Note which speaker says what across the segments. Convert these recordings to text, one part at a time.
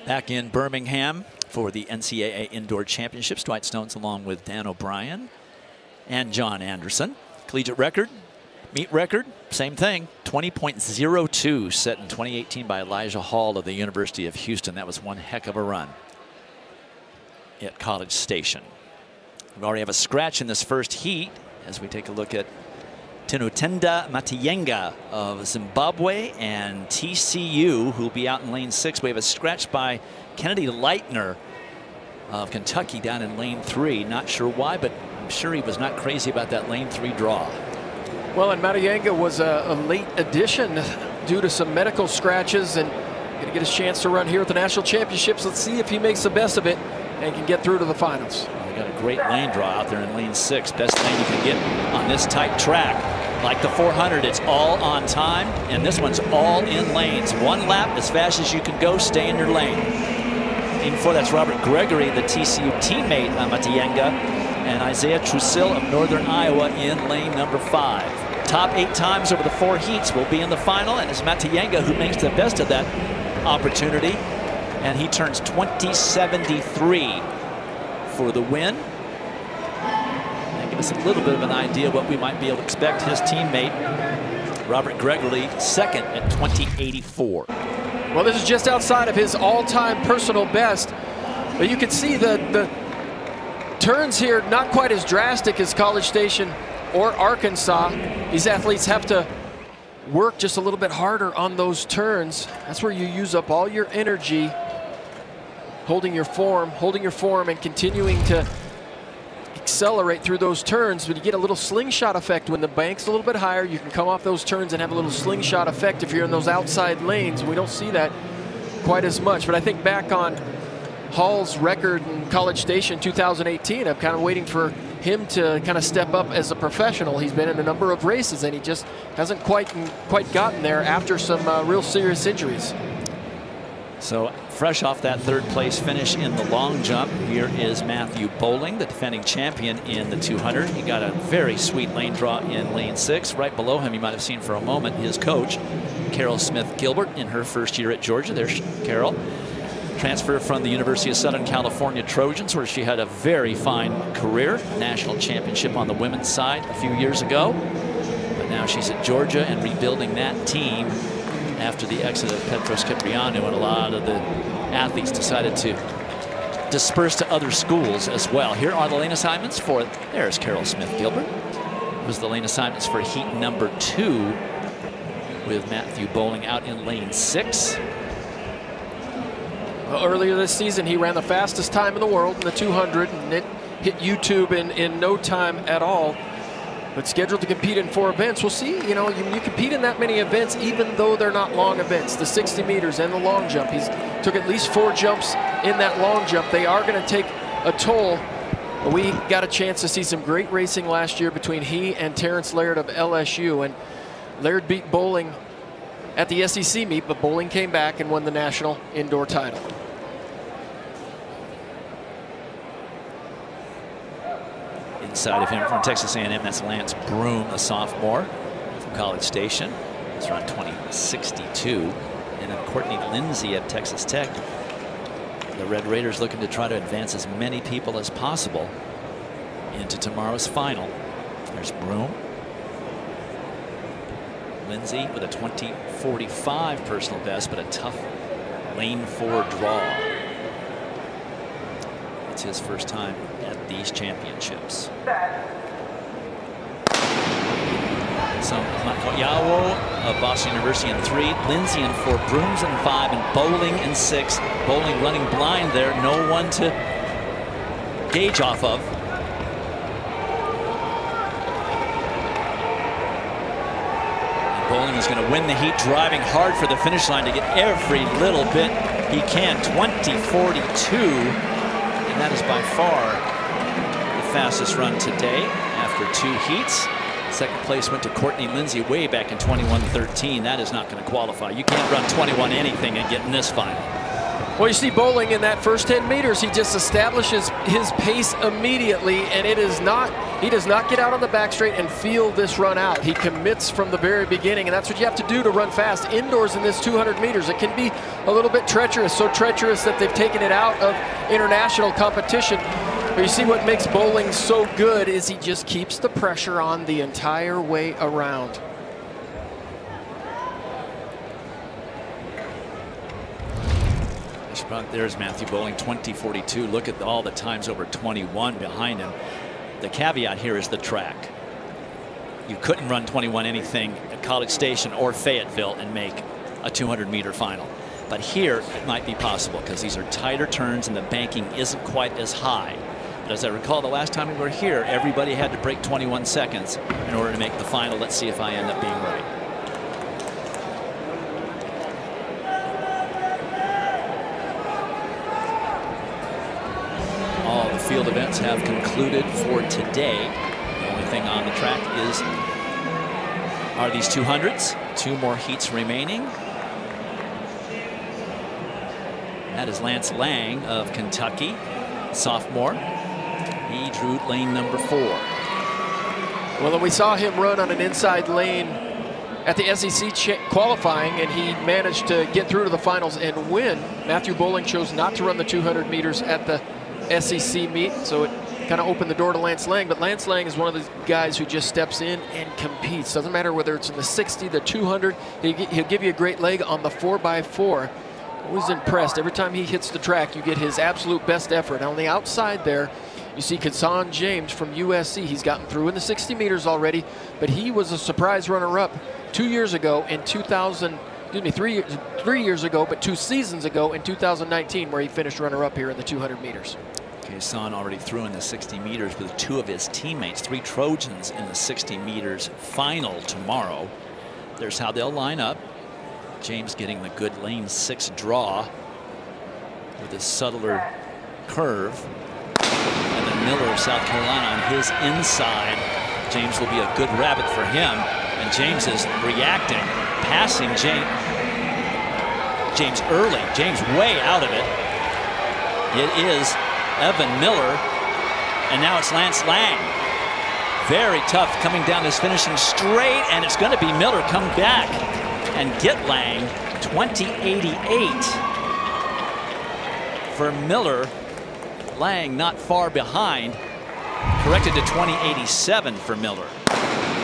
Speaker 1: Back in Birmingham for the NCAA Indoor Championships, Dwight Stones along with Dan O'Brien and John Anderson. Collegiate record, meet record, same thing, 20.02 set in 2018 by Elijah Hall of the University of Houston. That was one heck of a run at College Station. We already have a scratch in this first heat as we take a look at Tinutenda Matiyenga of Zimbabwe and TCU, who will be out in lane 6. We have a scratch by Kennedy Leitner of Kentucky down in lane 3. Not sure why, but I'm sure he was not crazy about that lane 3 draw.
Speaker 2: Well, and Matiyenga was a late addition due to some medical scratches and going to get his chance to run here at the National Championships. Let's see if he makes the best of it and can get through to the finals.
Speaker 1: We got a great lane draw out there in lane 6. Best lane you can get on this tight track. Like the 400, it's all on time, and this one's all in lanes. One lap as fast as you can go, stay in your lane. Even before that's Robert Gregory, the TCU teammate of Matiyenga, and Isaiah Trusil of Northern Iowa in lane number 5. Top 8 times over the 4 heats will be in the final, and it's Matiyenga who makes the best of that opportunity, and he turns 2073 for the win. Give us a little bit of an idea what we might be able to expect. His teammate, Robert Gregory, second at 2084.
Speaker 2: Well, this is just outside of his all-time personal best, but you can see the turns here not quite as drastic as College Station or Arkansas. These athletes have to work just a little bit harder on those turns. That's where you use up all your energy, holding your form, and continuing to accelerate through those turns. But you get a little slingshot effect when the bank's a little bit higher. You can come off those turns and have a little slingshot effect if you're in those outside lanes. We don't see that quite as much. But I think back on Hall's record in College Station 2018, I'm kind of waiting for him to kind of step up as a professional. He's been in a number of races and he just hasn't quite gotten there after some real serious injuries.
Speaker 1: So fresh off that 3rd place finish in the long jump, here is Matthew Boling, the defending champion in the 200. He got a very sweet lane draw in lane 6. Right below him, you might have seen for a moment, his coach, Carol Smith Gilbert, in her first year at Georgia. There's Carol. Transfer from the University of Southern California Trojans, where she had a very fine career. National championship on the women's side a few years ago. But now she's at Georgia and rebuilding that team after the exit of Petros Kyprianou, and a lot of the athletes decided to disperse to other schools as well. Here are the lane assignments for, there's Carol Smith Gilbert. It was the lane assignments for heat number 2 with Matthew Boling out in lane 6.
Speaker 2: Well, earlier this season, he ran the fastest time in the world in the 200, and it hit YouTube in no time at all. But scheduled to compete in 4 events. We'll see, you know, you compete in that many events even though they're not long events. The 60 meters and the long jump. He's took at least 4 jumps in that long jump. They are going to take a toll. But we got a chance to see some great racing last year between he and Terrence Laird of LSU. And Laird beat Boling at the SEC meet, but Boling came back and won the national indoor title.
Speaker 1: Inside of him from Texas A&M, that's Lance Broom, a sophomore from College Station. He's run 2062. And then Courtney Lindsay at Texas Tech. The Red Raiders looking to try to advance as many people as possible into tomorrow's final. There's Broom. Lindsay with a 20:45 personal best, but a tough lane 4 draw. It's his first time at these championships. So Yawo of Boston University in 3, Lindsay in 4, Brooms in 5, and Boling in 6. Boling running blind there, no one to gauge off of. And Boling is going to win the heat, driving hard for the finish line to get every little bit he can. 20:42. And that is by far the fastest run today after 2 heats. Second place went to Courtney Lindsay way back in 21:13. That is not going to qualify. You can't run 21 anything and get in this final.
Speaker 2: Well, you see Boling in that first 10 meters, he just establishes his pace immediately, and he does not get out on the back straight and feel this run out. He commits from the very beginning, and that's what you have to do to run fast indoors in this 200 meters. It can be a little bit treacherous, so treacherous that they've taken it out of international competition. But you see what makes Boling so good is he just keeps the pressure on the entire way around.
Speaker 1: There's Matthew Boling, 20:42. Look at all the times over 21 behind him. The caveat here is the track. You couldn't run 21 anything at College Station or Fayetteville and make a 200-meter final. But here it might be possible because these are tighter turns and the banking isn't quite as high. But as I recall, the last time we were here, everybody had to break 21 seconds in order to make the final. Let's see if I end up being right. All the field events have concluded for today. The only thing on the track are these 200s. 2 more heats remaining. That is Lance Lang of Kentucky, sophomore. He drew lane number 4.
Speaker 2: Well, we saw him run on an inside lane at the SEC qualifying, and he managed to get through to the finals and win. Matthew Boling chose not to run the 200 meters at the SEC meet, so it kind of opened the door to Lance Lang. But Lance Lang is one of the guys who just steps in and competes. Doesn't matter whether it's in the 60, the 200, he'll give you a great leg on the 4x4. Always impressed. Every time he hits the track, you get his absolute best effort. On the outside there, you see Kazan James from USC. He's gotten through in the 60 meters already, but he was a surprise runner-up 2 years ago in 3 years ago, but 2 seasons ago in 2019, where he finished runner-up here in the 200 meters.
Speaker 1: Kazan already threw in the 60 meters with 2 of his teammates, 3 Trojans in the 60 meters final tomorrow. There's how they'll line up. James getting the good lane 6 draw with a subtler curve. And then Miller of South Carolina on his inside. James will be a good rabbit for him. And James is reacting, passing James early. James way out of it. It is Evan Miller. And now it's Lance Lang. Very tough coming down this finishing straight. And it's going to be Miller come back and get Lang. 20:88 for Miller. Lang not far behind. Corrected to 20:87 for Miller.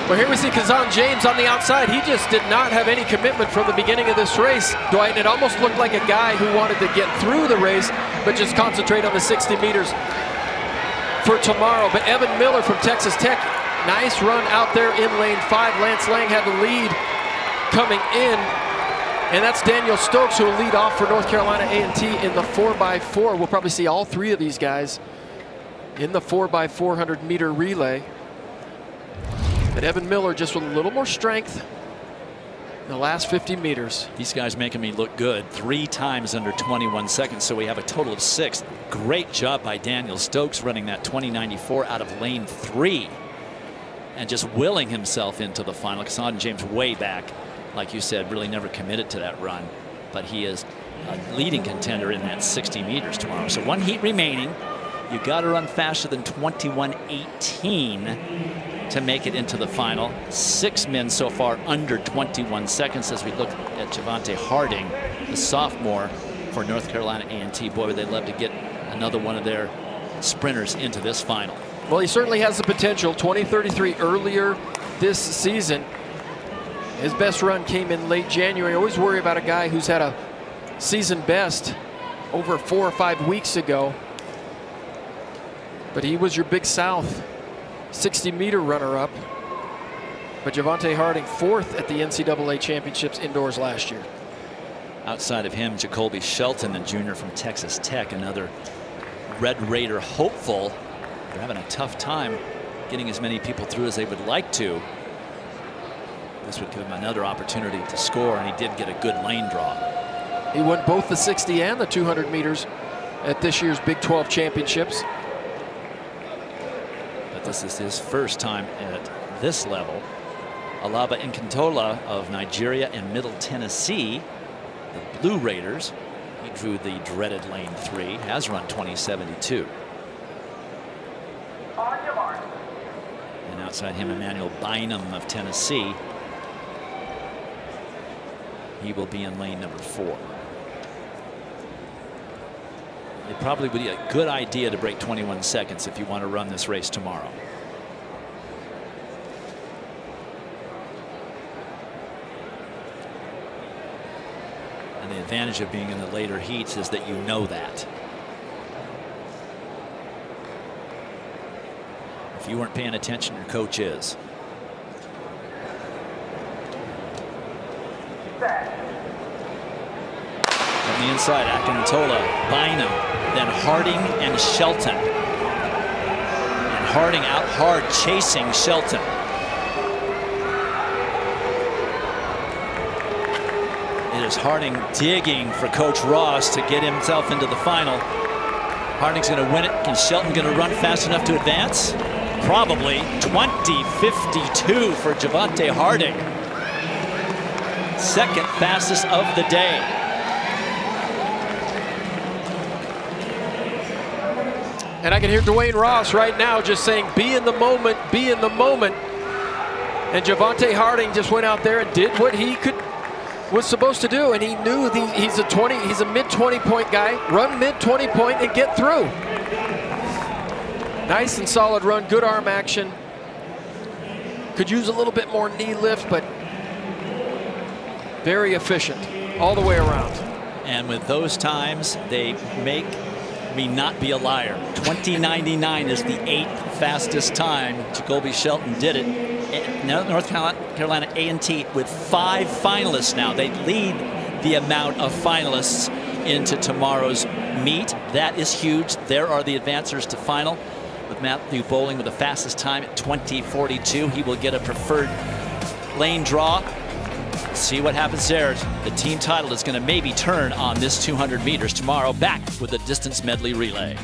Speaker 2: Well, here we see Kazan James on the outside. He just did not have any commitment from the beginning of this race, Dwight. And it almost looked like a guy who wanted to get through the race, but just concentrate on the 60 meters for tomorrow. But Evan Miller from Texas Tech, nice run out there in lane 5. Lance Lang had the lead coming in. And that's Daniel Stokes, who will lead off for North Carolina A&T in the 4x4. We'll probably see all 3 of these guys in the 4x400 meter relay. But Evan Miller just with a little more strength in the last 50 meters.
Speaker 1: These guys making me look good. 3 times under 21 seconds, so we have a total of 6. Great job by Daniel Stokes running that 20:94 out of lane 3 and just willing himself into the final. Kazan James way back. Like you said, really never committed to that run, but he is a leading contender in that 60 meters tomorrow. So 1 heat remaining. You got to run faster than 21:18 to make it into the final. 6 men so far under 21 seconds as we look at Javante Harding, the sophomore for North Carolina A&T. Boy, would they love to get another one of their sprinters into this final.
Speaker 2: Well, he certainly has the potential. 20:33 earlier this season. His best run came in late January. I always worry about a guy who's had a season best over 4 or 5 weeks ago. But he was your Big South 60-meter runner-up. But Javante Harding 4th at the NCAA championships indoors last year.
Speaker 1: Outside of him, Jacoby Shelton, the junior from Texas Tech, another Red Raider hopeful. They're having a tough time getting as many people through as they would like to. This would give him another opportunity to score, and he did get a good lane draw.
Speaker 2: He won both the 60 and the 200 meters at this year's Big 12 championships.
Speaker 1: But this is his first time at this level. Alaba Nkantola of Nigeria and Middle Tennessee, the Blue Raiders, He drew the dreaded lane 3, has run 20.72. And outside him, Emmanuel Bynum of Tennessee. He will be in lane number 4. It probably would be a good idea to break 21 seconds if you want to run this race tomorrow. And the advantage of being in the later heats is that you know that. If you weren't paying attention, your coach is. From the inside, Akintola, Bynum, then Harding and Shelton. And Harding out hard chasing Shelton. It is Harding digging for Coach Ross to get himself into the final. Harding's going to win it. Is Shelton going to run fast enough to advance? Probably. 20.52 for Javante Harding. Second fastest of the day.
Speaker 2: And I can hear Dwayne Ross right now just saying, be in the moment, be in the moment. And Javante Harding just went out there and did what he was supposed to do, and he knew he's a mid-20 point guy. Run mid-20 point and get through. Nice and solid run, good arm action. Could use a little bit more knee lift, but very efficient all the way around.
Speaker 1: And with those times, they make me not be a liar. 20.99 is the 8th fastest time Jacoby Shelton did it. North Carolina A&T with 5 finalists now. They lead the amount of finalists into tomorrow's meet. That is huge. There are the advancers to final, with Matthew Boling with the fastest time at 20.42. He will get a preferred lane draw. See what happens there. The team title is going to maybe turn on this 200 meters tomorrow. Back with the distance medley relay.